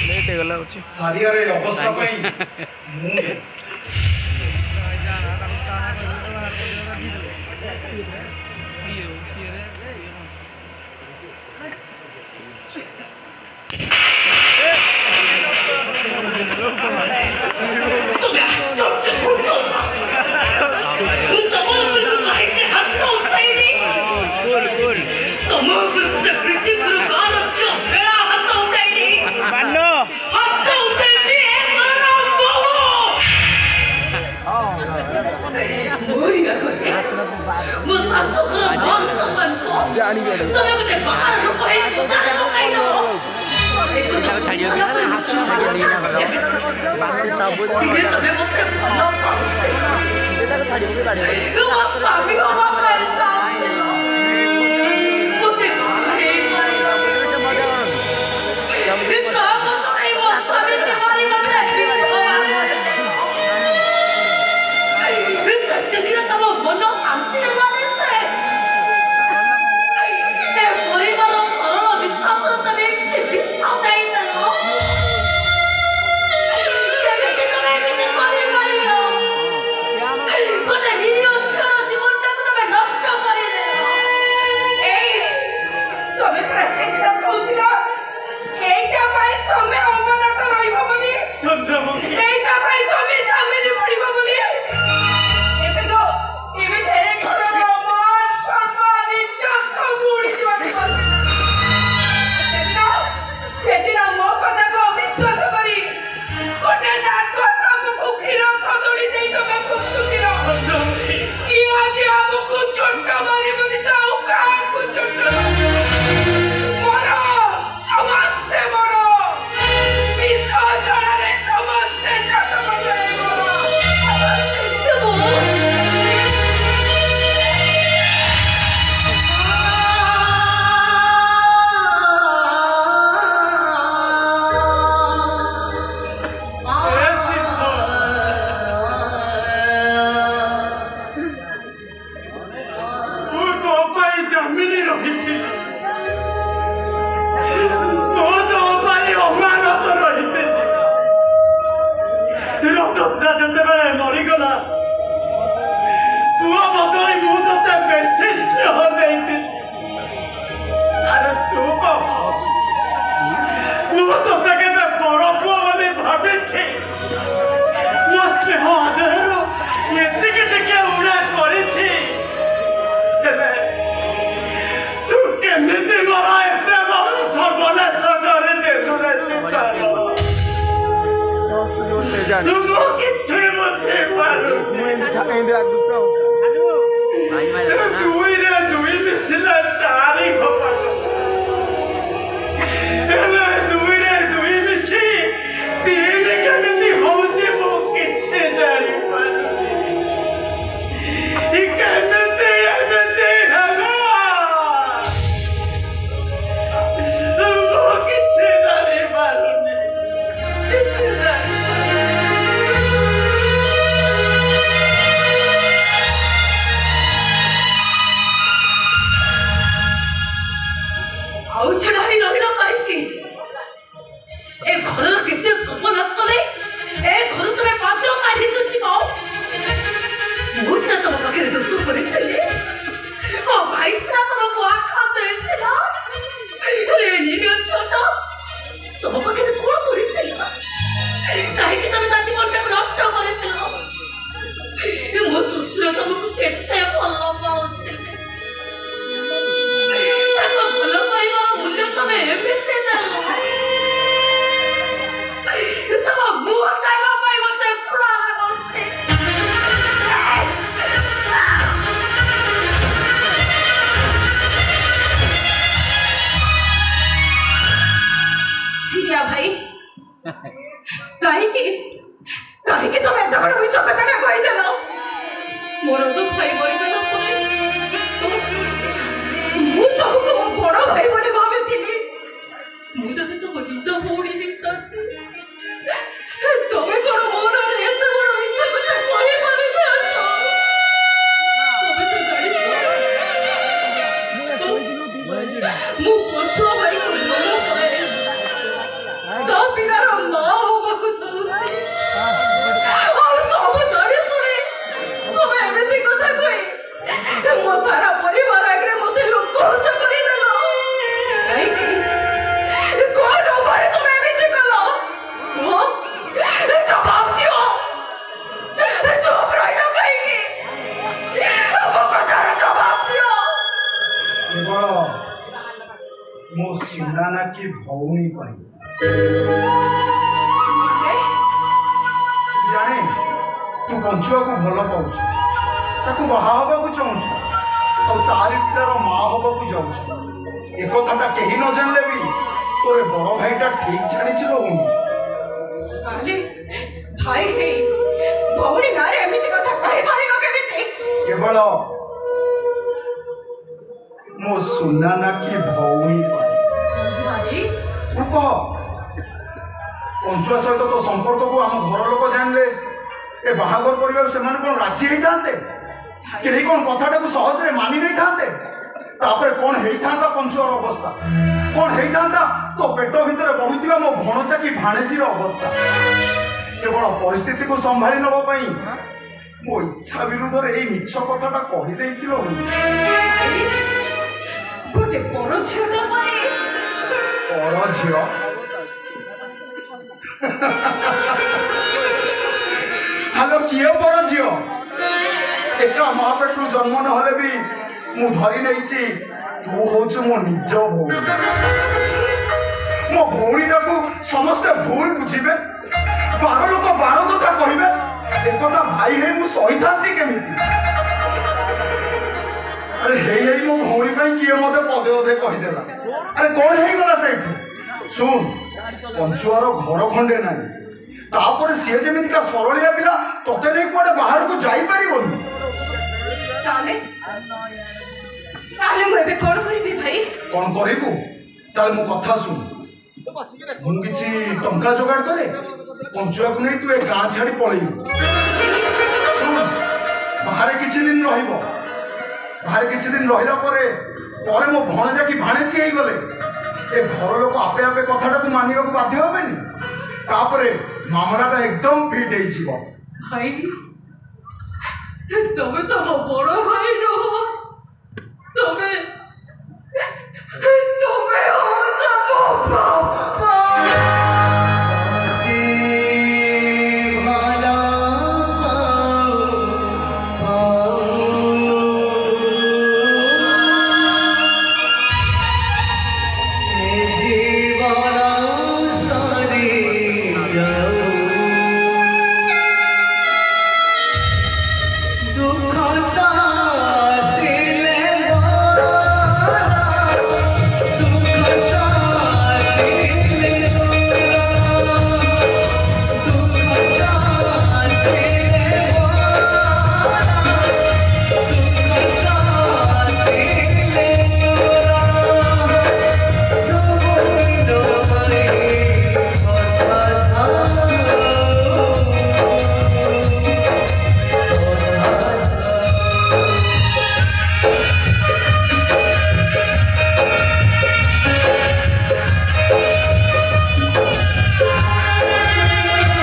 late हो गला अछि सारियारे अवस्था पई मुंडे जानी बेटा तुम्हें मुझे बाहर रुको है जाने को कहीं दो चलो चाहिए ना हाथ से चाहिए ना करो बाकी सब ये तुम्हें मुझे फॉलो बेटा को चाहिए बाड़ी तुम बस स्वामी हो बाबा चाहते हो मुझे कहीं ये कहाँ को चुनाई वो स्वामी के वाली बंदे इस सत्य की ना तब मनो शांति वाले से मो सुनाना की भौणी पर जाने तू पंचुआ को भल पाउछ ताकू बाहा हबा को चाहूछ और तारी पिलार माँ हबा को जाउछ ए कथाटा केही न जानले भी तोरे बड़ भाईटा ठीक छाड़ी लो अरे भाई हे भौणी नारे एमिति कथा कहि पारिनो केमिति केवल मो सुनाना की भौणी पर भाई तू कह पंचुआ सहित तो संपर्क को आम घर लोक जानले ए बाहागर कर कौन राजी होते कहीं कौन कथाटा को सहज मानि नहीं था तापर कौन होता पंचुआर अवस्था कौन होता तो पेट भितर बढ़ुवा मो भणजा कि भाणेजीर अवस्था केवल परिस्थिति को संभाली नवाई मो इच्छा विरुद्ध ये मिछ कथाटा कहीदे गोटे बड़ झील पर झील हेलो किए बड़ झील एका माँ पेटू जन्म नहले भी मु धरी नहीं तू हूँ मो निज भौणी मो भौणीटा को समस्ते भूल बुझे बार लोक बार कथा कहे एक भाई है मु सही था केमिति अरे हे मो भौणी किए मत पदे पदे कहीदेला अरे कौन हो गला से सुन पंचुआर घर खंडे ना तापर सी जमीका सरलिया पिला तोते नहीं कुआडे बाहर को जाई परिबोनी ताले ताले मु एबे कोन करिबी भाई कौन करिबू ताले मो कथा सुन मु किछि टंका जोगाड़ करे पंचुआ को नहीं तू ए गां छाड़ी पळेइबू सुन बाहर किछि दिन रहिबो बाहर किछि दिन रहिला परे मो भणजा की भाणेजी हेई गले ए घर लोक आपे आपे कथाटा को मानिबा को बाध्य होबेनी तापरे मामलाटा एकदम फिट हेई जीवो भाई तबे तो मो बड़ भाई नो तबे तबे हो जाबो बाबा दुखता